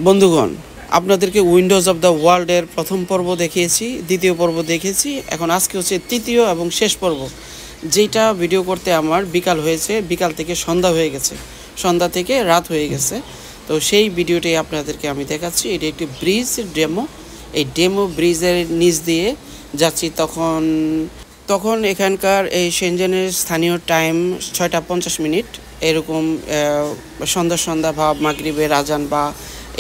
বন্ধুগণ, আপনাদেরকে Windows of the ওয়ার্ল্ডের প্রথম পর্ব দেখিয়েছি, দ্বিতীয় পর্ব দেখেছি, এখন আজকে হচ্ছে তৃতীয় এবং শেষ পর্ব। যেটা ভিডিও করতে আমার বিকাল হয়েছে, বিকাল থেকে সন্ধ্যা হয়ে গেছে, সন্ধ্যা থেকে রাত হয়ে গেছে। তো সেই ভিডিওটাই আপনাদেরকে আমি দেখাচ্ছি। এটি একটি ব্রিজ ডেমো। এই ডেমো ব্রিজের নিচ দিয়ে যাচ্ছি, তখন এখানকার এই শেনজেনের স্থানীয় টাইম 6টা 50 মিনিট, এরকম সন্ধ্যা ভাব, মাগরিবের আজান বা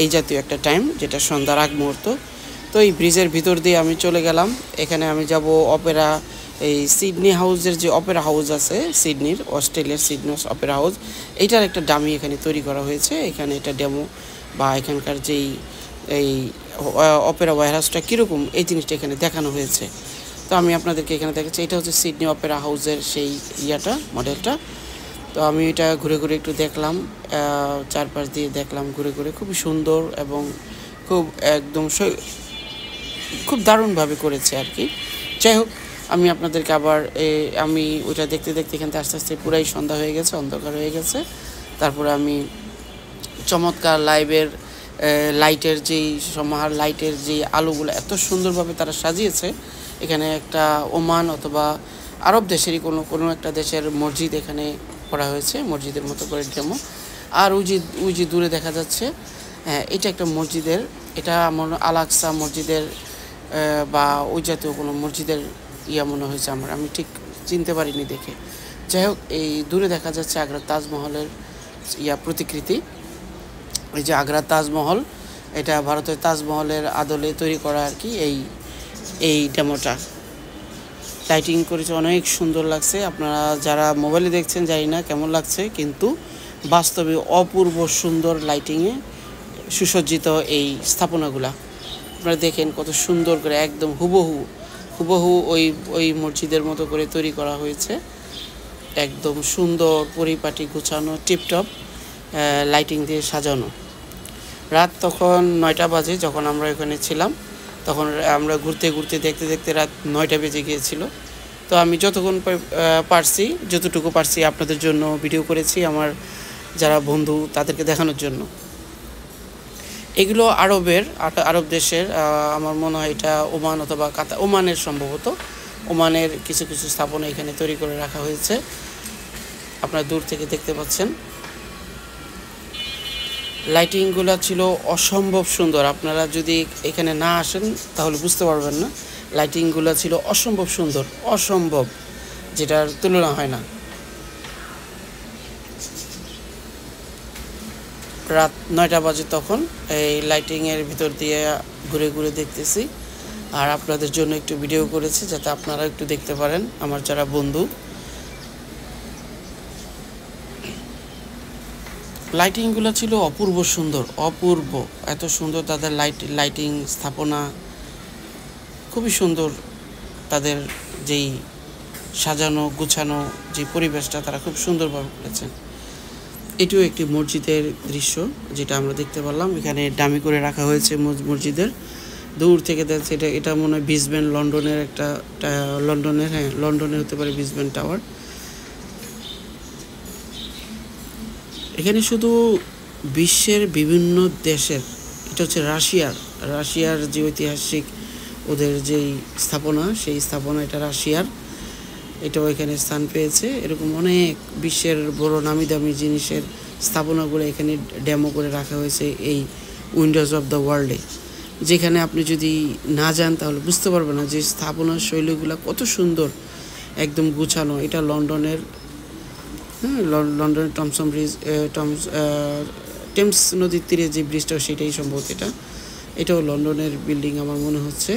এই জাতীয় একটা টাইম, যেটা সন্ধ্যার আগ মুহূর্ত। তো এই ব্রিজের ভিতর দিয়ে আমি চলে গেলাম। এখানে আমি যাব অপেরা, এই সিডনি হাউসের যে অপেরা হাউস আছে সিডনির, অস্ট্রেলিয়ার সিডনি অপেরা হাউস, এইটার একটা ডামি এখানে তৈরি করা হয়েছে। এখানে এটা ডেমো বা এখানকার যেই এই অপেরা ওয়্যারহাউসটা কীরকম, এই জিনিসটা এখানে দেখানো হয়েছে। তো আমি আপনাদেরকে এখানে দেখাচ্ছি, এটা হচ্ছে সিডনি অপেরা হাউসের সেই মডেলটা। তো আমি এটা ঘুরে ঘুরে একটু দেখলাম, চারপাশ দিয়ে দেখলাম ঘুরে ঘুরে। খুবই সুন্দর এবং খুব একদম খুব দারুণভাবে করেছে আর কি। যাই হোক, আমি আপনাদেরকে আবার আমি ওইটা দেখতে দেখতে এখান থেকে আস্তে আস্তে পুরাই সন্ধ্যা হয়ে গেছে, অন্ধকার হয়ে গেছে। তারপরে আমি চমৎকার লাইটের যেই সমাহার, লাইটের যে আলোগুলো এত সুন্দরভাবে তারা সাজিয়েছে। এখানে একটা ওমান অথবা আরব দেশেরই কোনো একটা দেশের মসজিদ এখানে করা হয়েছে, মসজিদের মতো করে ডেমো। আর ওই যে দূরে দেখা যাচ্ছে, এটা একটা মসজিদের, এটা আমার আল-আকসা মসজিদের বা ওই জাতীয় কোনো মসজিদের মনে হয়েছে আমার, আমি ঠিক চিনতে পারিনি দেখে। যাই হোক, এই দূরে দেখা যাচ্ছে আগ্রার তাজমহলের প্রতিকৃতি। এই যে আগ্রার তাজমহল, এটা ভারতের তাজমহলের আদলে তৈরি করা আর কি। এই ডেমোটা লাইটিং করেছে, অনেক সুন্দর লাগছে। আপনারা যারা মোবাইলে দেখছেন জানি না কেমন লাগছে, কিন্তু বাস্তবে অপূর্ব সুন্দর লাইটিংয়ে সুসজ্জিত এই স্থাপনাগুলা। আপনারা দেখেন কত সুন্দর করে, একদম হুবহু ওই মসজিদের মতো করে তৈরি করা হয়েছে। একদম সুন্দর পরিপাটি গুছানো, টিপটপ লাইটিং দিয়ে সাজানো। রাত তখন 9টা বাজে যখন আমরা এখানে ছিলাম। তখন আমরা ঘুরতে ঘুরতে দেখতে দেখতে রাত 9টা বেজে গিয়েছিল। তো আমি যতটুকু পারছি আপনাদের জন্য ভিডিও করেছি, আমার যারা বন্ধু তাদেরকে দেখানোর জন্য। এগুলো আরব দেশের, আমার মনে হয় এটা ওমান অথবা ওমানের, সম্ভবত ওমানের কিছু কিছু স্থাপনা এখানে তৈরি করে রাখা হয়েছে। আপনারা দূর থেকে দেখতে পাচ্ছেন লাইটিংগুলো ছিল অসম্ভব সুন্দর। আপনারা যদি এখানে না আসেন তাহলে বুঝতে পারবেন না। লাইটিংগুলো ছিল অসম্ভব সুন্দর, অসম্ভব, যেটার তুলনা হয় না। রাত 9টা বাজে তখন এই লাইটিংয়ের ভিতর দিয়ে ঘুরে ঘুরে দেখতেছি, আর আপনাদের জন্য একটু ভিডিও করেছি যাতে আপনারা একটু দেখতে পারেন, আমার যারা বন্ধু। লাইটিংগুলো ছিল অপূর্ব সুন্দর, অপূর্ব, এত সুন্দর তাদের লাইটিং স্থাপনা, খুবই সুন্দর। তাদের যেই সাজানো গুছানো যে পরিবেশটা, তারা খুব সুন্দরভাবে করেছেন। এটিও একটি মসজিদের দৃশ্য, যেটা আমরা দেখতে পারলাম। এখানে ডামি করে রাখা হয়েছে মসজিদের। দূর থেকে দেখছে, এটা মনে হয় ব্রিসবেন, লন্ডনের একটা, লন্ডনের হতে পারে ব্রিসবেন টাওয়ার। এখানে শুধু বিশ্বের বিভিন্ন দেশের, এটা হচ্ছে রাশিয়ার যে ঐতিহাসিক ওদের যেই স্থাপনা, সেই স্থাপনা এটা রাশিয়ার, এটাও এখানে স্থান পেয়েছে। এরকম অনেক বিশ্বের বড় নামি দামি জিনিসের স্থাপনাগুলো এখানে ডেমো করে রাখা হয়েছে এই উইন্ডোজ অফ দ্য ওয়ার্ল্ডে। যেখানে আপনি যদি না যান তাহলে বুঝতে পারবেন না যে স্থাপনার শৈলীগুলো কত সুন্দর, একদম গুছানো। এটা লন্ডনের টমসন ব্রিজ, টেমস নদীর তীরে যে ব্রিজটা, সেটাই সম্ভবত এটাও লন্ডনের বিল্ডিং আমার মনে হচ্ছে।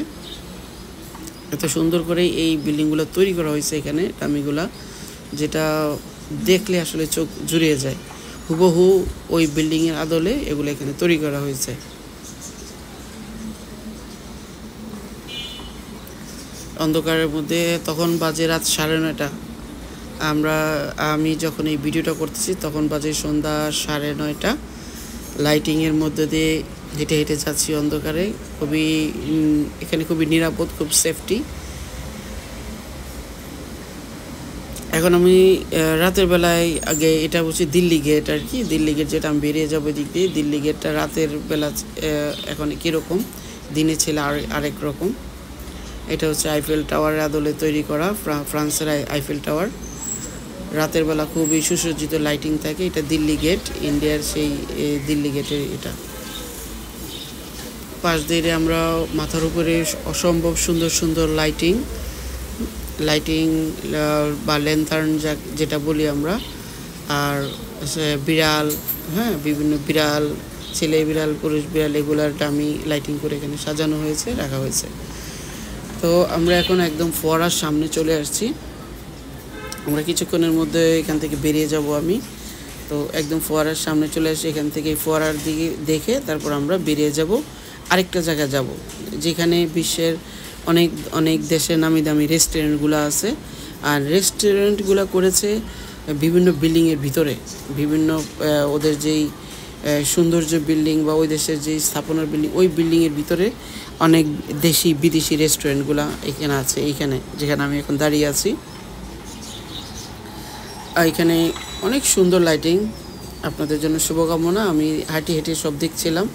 এত সুন্দর করে এই বিল্ডিংগুলো তৈরি করা হয়েছে এখানে, দামিগুলা, যেটা দেখলে আসলে চোখ জুড়িয়ে যায়। হুবহু ওই বিল্ডিংয়ের আদলে এগুলো এখানে তৈরি করা হয়েছে। অন্ধকারের মধ্যে তখন বাজে রাত 9:30। আমি যখন এই ভিডিওটা করতেছি তখন বাজে সন্ধ্যা 9:30। লাইটিংয়ের মধ্যে দিয়ে হেঁটে হেঁটে যাচ্ছি অন্ধকারে। এখানে খুবই নিরাপদ, খুব সেফটি। এখন আমি রাতের বেলায় আগে এটা হচ্ছে দিল্লি গেট আর কি, দিল্লি গেট যেটা আমি বেরিয়ে যাবো এদিক দিয়ে। দিল্লি গেটটা রাতের বেলা এখন কীরকম, দিনে ছিল আরেক রকম। এটা হচ্ছে আইফেল টাওয়ারের আদলে তৈরি করা ফ্রান্সের আইফেল টাওয়ার। রাতের বেলা খুবই সুসজ্জিত লাইটিং থাকে। এটা দিল্লি গেট, ইন্ডিয়ার সেই দিল্লি গেটের এটা। পাশ দিয়ে আমরা মাথার উপরে অসম্ভব সুন্দর সুন্দর লাইটিং বা ল্যান্থার্ন যেটা বলি আমরা। আর বিড়াল, হ্যাঁ, বিভিন্ন বিড়াল, ছেলে বিড়াল, পুরুষ বিড়াল, এগুলার ডামি লাইটিং করে এখানে সাজানো হয়েছে, রাখা হয়েছে। তো আমরা এখন একদম ফোয়ারার সামনে চলে আসছি। আমরা কিছুক্ষণের মধ্যে এখান থেকে বেরিয়ে যাব আমি। তো একদম ফোয়ারার সামনে চলে আসি, এখান থেকে ফোয়ারার দিকে দেখে তারপর আমরা বেরিয়ে যাব আরেকটা জায়গায় যাব, যেখানে বিশ্বের অনেক অনেক দেশের নামি দামি রেস্টুরেন্টগুলো আছে। আর রেস্টুরেন্টগুলো করেছে বিভিন্ন বিল্ডিংয়ের ভিতরে, বিভিন্ন ওদের যেই সৌন্দর্য বিল্ডিং বা ওই দেশের যেই স্থাপনার বিল্ডিং, ওই বিল্ডিংয়ের ভিতরে অনেক দেশি বিদেশি রেস্টুরেন্টগুলো এখানে আছে। এইখানে যেখানে আমি এখন দাঁড়িয়ে আছি, এখানে অনেক সুন্দর লাইটিং। আপনাদের জন্য শুভকামনা। আমি হাঁটি হেঁটে সব দেখছিলাম।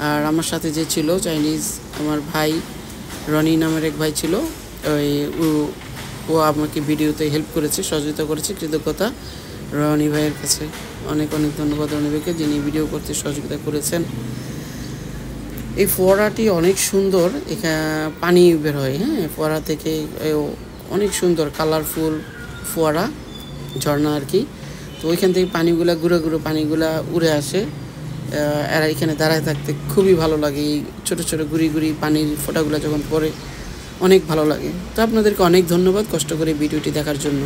আর আমার সাথে যে ছিল চাইনিজ আমার ভাই, রনি নামের এক ভাই ছিল, ও আমাকে ভিডিওতে হেল্প করেছে, সহযোগিতা করেছে। কৃতজ্ঞতা রনি ভাইয়ের কাছে, অনেক অনেক ধন্যবাদ রনি ভাইকে, যিনি ভিডিও করতে সহযোগিতা করেছেন। এই ফোয়ারাটি অনেক সুন্দর, এখানে পানি বের হয়, হ্যাঁ, ফোয়ারা থেকে অনেক সুন্দর কালারফুল ফোয়ারা, ঝর্ণা আর কি। তো ওইখান থেকে পানিগুলা ঘুরে ঘুরে পানিগুলা উড়ে আসে। এরা এখানে দাঁড়ায় থাকতে খুবই ভালো লাগে। এই ছোটো ছোটো ঘুরি ঘুরি পানির ফোঁটাগুলো যখন পড়ে অনেক ভালো লাগে। তো আপনাদেরকে অনেক ধন্যবাদ কষ্ট করে ভিডিওটি দেখার জন্য।